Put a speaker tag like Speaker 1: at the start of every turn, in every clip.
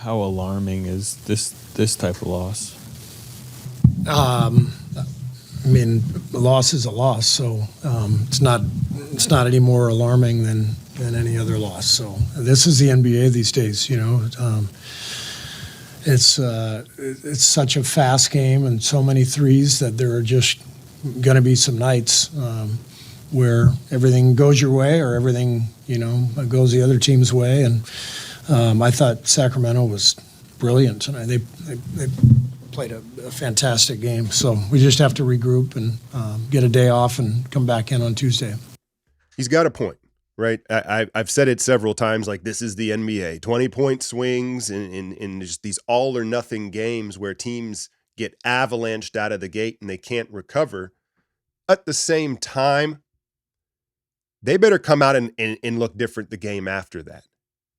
Speaker 1: how alarming is this type of loss?
Speaker 2: I mean, a loss is a loss, so it's not any more alarming than any other loss. So this is the NBA these days, you know. It's such a fast game and so many threes that there are just going to be some nights where everything goes your way or everything, you know, goes the other team's way. And I thought Sacramento was brilliant tonight. They played a fantastic game. So we just have to regroup and get a day off and come back in on Tuesday.
Speaker 3: He's got a point, right? I've said it several times, like this is the NBA. 20-point swings in just these all-or-nothing games where teams get avalanched out of the gate and they can't recover. At the same time, they better come out and look different the game after that.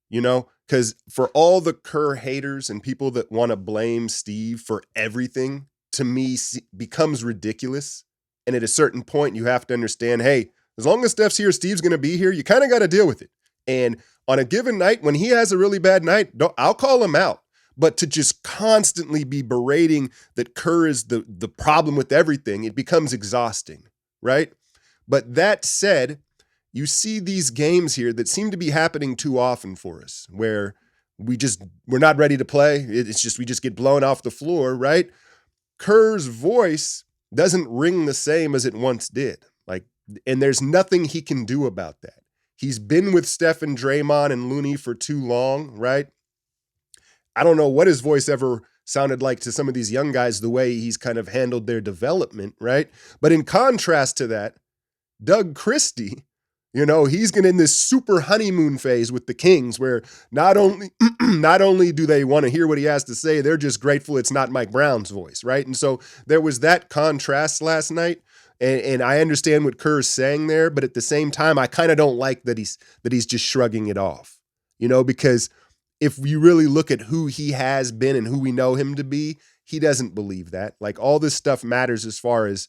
Speaker 3: You know, because for all the Kerr haters and people that want to blame Steve for everything, to me becomes ridiculous. And at a certain point, you have to understand, hey, as long as Steph's here, Steve's going to be here. You kind of got to deal with it. And on a given night, when he has a really bad night, I'll call him out. But to just constantly be berating that Kerr is the problem with everything, it becomes exhausting, right? But that said, you see these games here that seem to be happening too often for us, where we're not ready to play. It's just we just get blown off the floor, right? Kerr's voice doesn't ring the same as it once did. Like, and there's nothing he can do about that. He's been with Steph and Draymond and Looney for too long, right? I don't know what his voice ever sounded like to some of these young guys, the way he's kind of handled their development, right? But in contrast to that, Doug Christie, you know, he's getting in this super honeymoon phase with the Kings where not only do they want to hear what he has to say, they're just grateful it's not Mike Brown's voice, right? And so there was that contrast last night. And I understand what Kerr's saying there, but at the same time, I kind of don't like that he's just shrugging it off, you know, because if you really look at who he has been and who we know him to be, he doesn't believe that. Like all this stuff matters as far as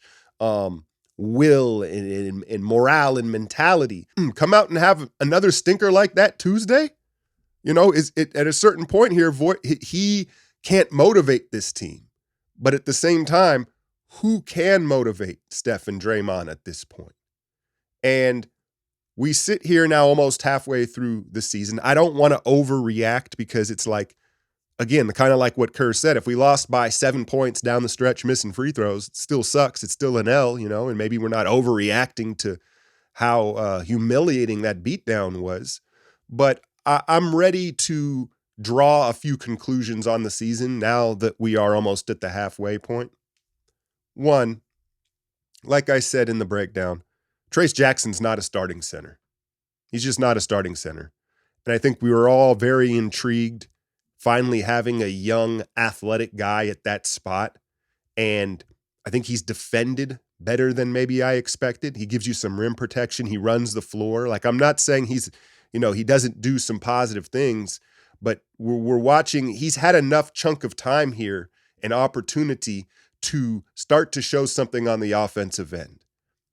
Speaker 3: will and morale and mentality. Come out and have another stinker like that Tuesday? You know, at a certain point here, he can't motivate this team. But at the same time, who can motivate Steph and Draymond at this point? And we sit here now almost halfway through the season. I don't want to overreact because it's like, again, kind of like what Kerr said, if we lost by 7 points down the stretch missing free throws, it still sucks. It's still an L, you know, and maybe we're not overreacting to how humiliating that beatdown was. But I'm ready to draw a few conclusions on the season now that we are almost at the halfway point. One, like I said in the breakdown, Trace Jackson's not a starting center. He's just not a starting center. And I think we were all very intrigued finally having a young athletic guy at that spot. And I think he's defended better than maybe I expected. He gives you some rim protection. He runs the floor. Like, I'm not saying he's, you know, he doesn't do some positive things, but we're watching, he's had enough chunk of time here and opportunity to start to show something on the offensive end.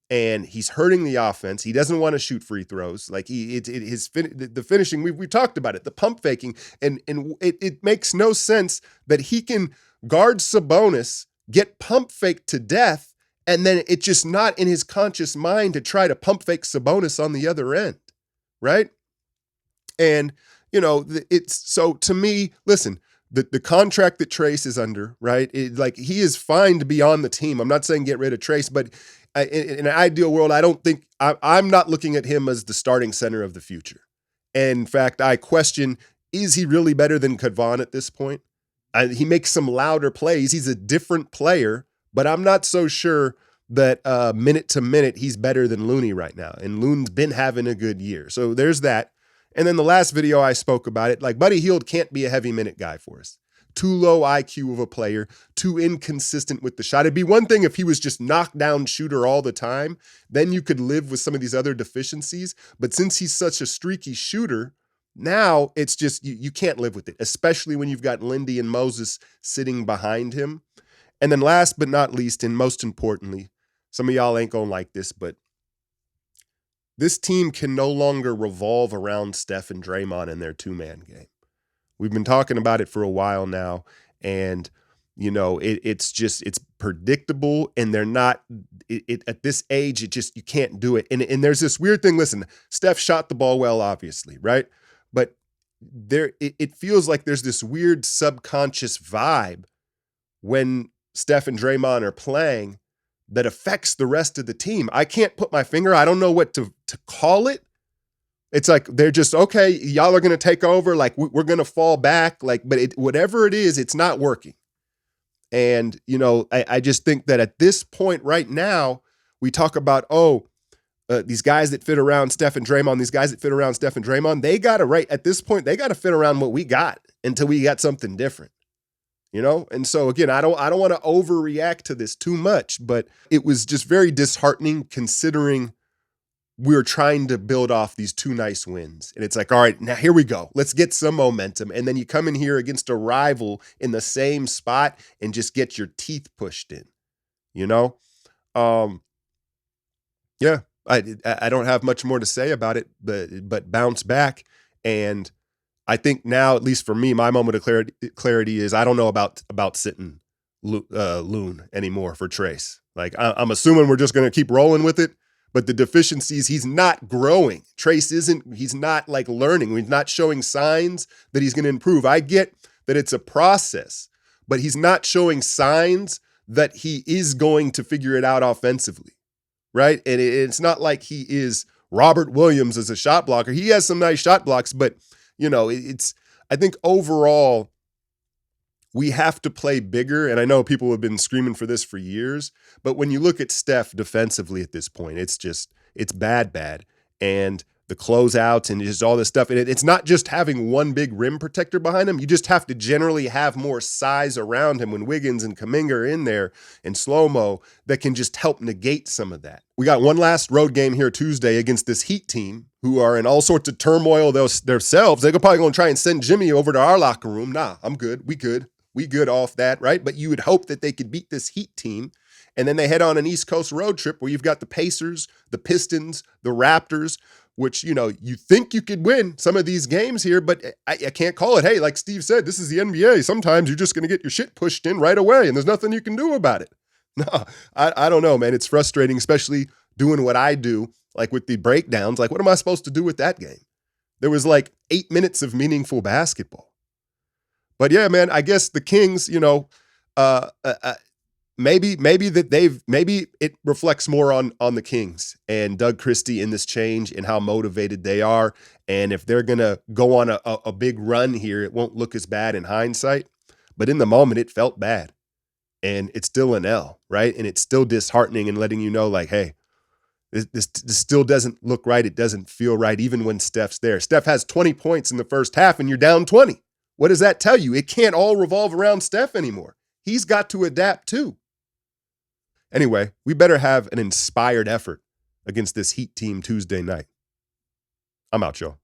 Speaker 3: And he's hurting the offense. He doesn't want to shoot free throws. Like the finishing, we talked about it, the pump faking, and it makes no sense that he can guard Sabonis, get pump faked to death, and then it's just not in his conscious mind to try to pump fake Sabonis on the other end, right? And, you know, it's so to me, listen, the contract that Trace is under, right? Like he is fine to be on the team. I'm not saying get rid of Trace, but in an ideal world, I don't think I'm not looking at him as the starting center of the future. And in fact, I question, is he really better than Kevon at this point? He makes some louder plays. He's a different player, but I'm not so sure that minute to minute he's better than Looney right now. And Looney's been having a good year. So there's that. And then the last video I spoke about it, like Buddy Hield can't be a heavy minute guy for us. Too low IQ of a player, too inconsistent with the shot. It'd be one thing if he was just knockdown shooter all the time, then you could live with some of these other deficiencies. But since he's such a streaky shooter, now it's just, you can't live with it, especially when you've got Lindy and Moses sitting behind him. And then last but not least, and most importantly, some of y'all ain't gonna like this, but this team can no longer revolve around Steph and Draymond in their two-man game. We've been talking about it for a while now, and it's predictable, and they're not. At this age, you can't do it. And there's this weird thing. Listen, Steph shot the ball well, obviously, right? But it feels like there's this weird subconscious vibe when Steph and Draymond are playing that affects the rest of the team. I can't put my finger. I don't know what to call it. It's like they're just, okay, y'all are going to take over. Like, we're going to fall back. Like, but whatever it is, it's not working. And, I just think that at this point right now, we talk about, these guys that fit around Steph and Draymond, they got to, right at this point, they got to fit around what we got until we got something different. And so again, I don't want to overreact to this too much, but it was just very disheartening considering we're trying to build off these 2 nice wins. And it's like, all right, now here we go. Let's get some momentum. And then you come in here against a rival in the same spot and just get your teeth pushed in, Yeah, I don't have much more to say about it, but bounce back. And I think now, at least for me, my moment of clarity is I don't know about sitting Loon anymore for Trace. Like, I'm assuming we're just going to keep rolling with it, but the deficiencies, he's not growing. Trace he's not like learning. He's not showing signs that he's going to improve. I get that it's a process, but he's not showing signs that he is going to figure it out offensively, right? And it's not like he is Robert Williams as a shot blocker. He has some nice shot blocks, but I think overall, we have to play bigger. And I know people have been screaming for this for years, but when you look at Steph defensively at this point, it's bad. And the closeouts and just all this stuff. And it's not just having one big rim protector behind him. You just have to generally have more size around him when Wiggins and Kuminga are in there and slow-mo that can just help negate some of that. We got one last road game here Tuesday against this Heat team who are in all sorts of turmoil themselves. They're probably going to try and send Jimmy over to our locker room. Nah, I'm good. We good off that, right? But you would hope that they could beat this Heat team. And then they head on an East Coast road trip where you've got the Pacers, the Pistons, the Raptors, which, you think you could win some of these games here, but I can't call it. Hey, like Steve said, this is the NBA. Sometimes you're just going to get your shit pushed in right away, and there's nothing you can do about it. No, I don't know, man. It's frustrating, especially doing what I do, like with the breakdowns. Like, what am I supposed to do with that game? There was like 8 minutes of meaningful basketball. But yeah, man, I guess the Kings, maybe it reflects more on the Kings and Doug Christie in this change and how motivated they are. And if they're going to go on a big run here, it won't look as bad in hindsight. But in the moment, it felt bad. And it's still an L, right? And it's still disheartening and letting you know, like, hey, this still doesn't look right. It doesn't feel right, even when Steph's there. Steph has 20 points in the first half and you're down 20. What does that tell you? It can't all revolve around Steph anymore. He's got to adapt too. Anyway, we better have an inspired effort against this Heat team Tuesday night. I'm out, y'all.